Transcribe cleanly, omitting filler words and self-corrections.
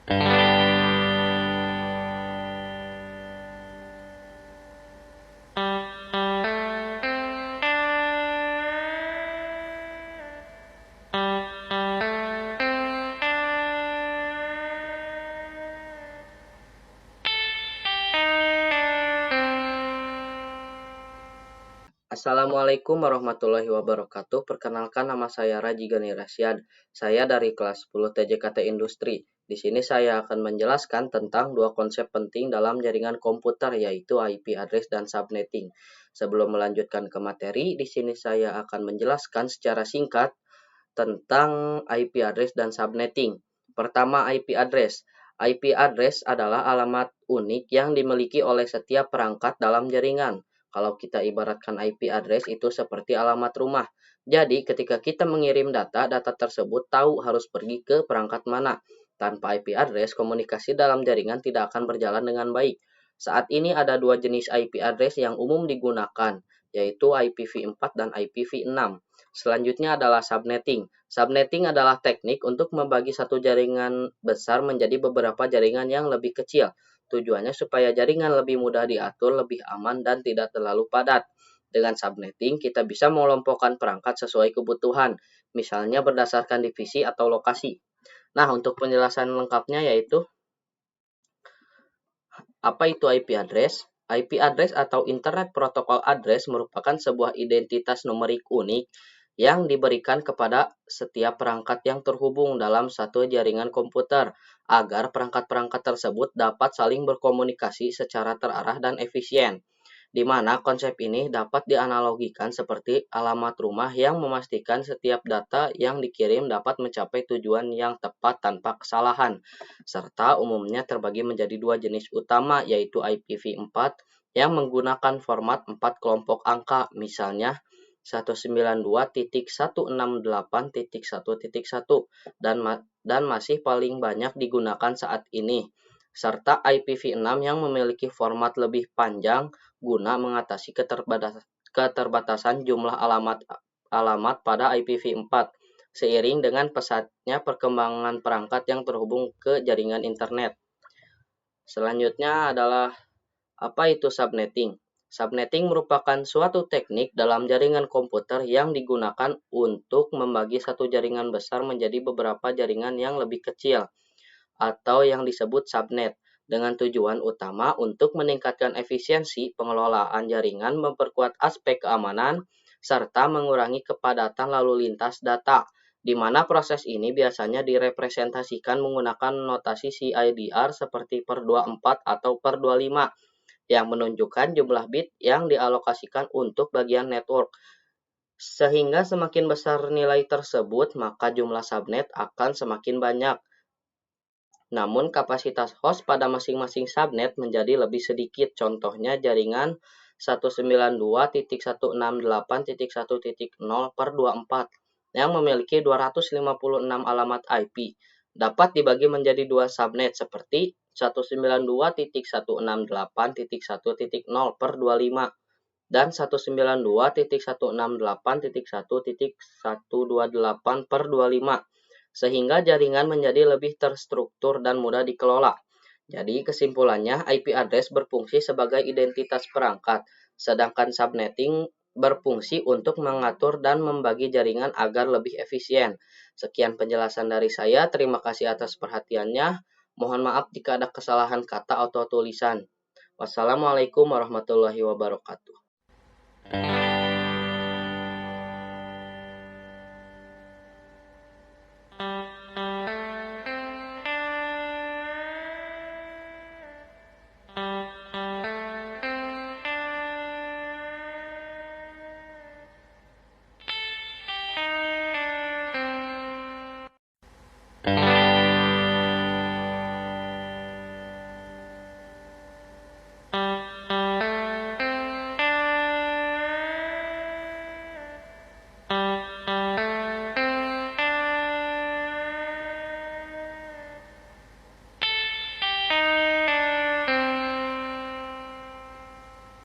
Assalamualaikum warahmatullahi wabarakatuh. Perkenalkan, nama saya Raji Gani Rasyad. Saya dari kelas 10 TJKT Industri. Di sini saya akan menjelaskan tentang dua konsep penting dalam jaringan komputer, yaitu IP address dan subnetting. Sebelum melanjutkan ke materi, di sini saya akan menjelaskan secara singkat tentang IP address dan subnetting. Pertama, IP address. IP address adalah alamat unik yang dimiliki oleh setiap perangkat dalam jaringan. Kalau kita ibaratkan IP address itu seperti alamat rumah. Jadi ketika kita mengirim data tersebut tahu harus pergi ke perangkat mana. Tanpa IP address, komunikasi dalam jaringan tidak akan berjalan dengan baik. Saat ini ada dua jenis IP address yang umum digunakan, yaitu IPv4 dan IPv6. Selanjutnya adalah subnetting. Subnetting adalah teknik untuk membagi satu jaringan besar menjadi beberapa jaringan yang lebih kecil. Tujuannya supaya jaringan lebih mudah diatur, lebih aman, dan tidak terlalu padat. Dengan subnetting, kita bisa mengelompokkan perangkat sesuai kebutuhan, misalnya berdasarkan divisi atau lokasi. Nah, untuk penjelasan lengkapnya yaitu, apa itu IP address? IP address atau Internet Protocol Address merupakan sebuah identitas numerik unik yang diberikan kepada setiap perangkat yang terhubung dalam satu jaringan komputer agar perangkat-perangkat tersebut dapat saling berkomunikasi secara terarah dan efisien, di mana konsep ini dapat dianalogikan seperti alamat rumah yang memastikan setiap data yang dikirim dapat mencapai tujuan yang tepat tanpa kesalahan, serta umumnya terbagi menjadi dua jenis utama, yaitu IPv4 yang menggunakan format 4 kelompok angka, misalnya 192.168.1.1 dan masih paling banyak digunakan saat ini, serta IPv6 yang memiliki format lebih panjang guna mengatasi keterbatasan jumlah alamat pada IPv4 seiring dengan pesatnya perkembangan perangkat yang terhubung ke jaringan internet. Selanjutnya adalah, apa itu subnetting? Subnetting merupakan suatu teknik dalam jaringan komputer yang digunakan untuk membagi satu jaringan besar menjadi beberapa jaringan yang lebih kecil, atau yang disebut subnet, dengan tujuan utama untuk meningkatkan efisiensi pengelolaan jaringan, memperkuat aspek keamanan, serta mengurangi kepadatan lalu lintas data, di mana proses ini biasanya direpresentasikan menggunakan notasi CIDR seperti per 24 atau per 25, yang menunjukkan jumlah bit yang dialokasikan untuk bagian network. Sehingga semakin besar nilai tersebut, maka jumlah subnet akan semakin banyak. Namun kapasitas host pada masing-masing subnet menjadi lebih sedikit. Contohnya jaringan 192.168.1.0 per 24 yang memiliki 256 alamat IP dapat dibagi menjadi dua subnet seperti 192.168.1.0 per 25 dan 192.168.1.128 per 25, sehingga jaringan menjadi lebih terstruktur dan mudah dikelola. Jadi kesimpulannya, IP address berfungsi sebagai identitas perangkat, sedangkan subnetting berfungsi untuk mengatur dan membagi jaringan agar lebih efisien. Sekian penjelasan dari saya, terima kasih atas perhatiannya. Mohon maaf jika ada kesalahan kata atau tulisan. Wassalamualaikum warahmatullahi wabarakatuh.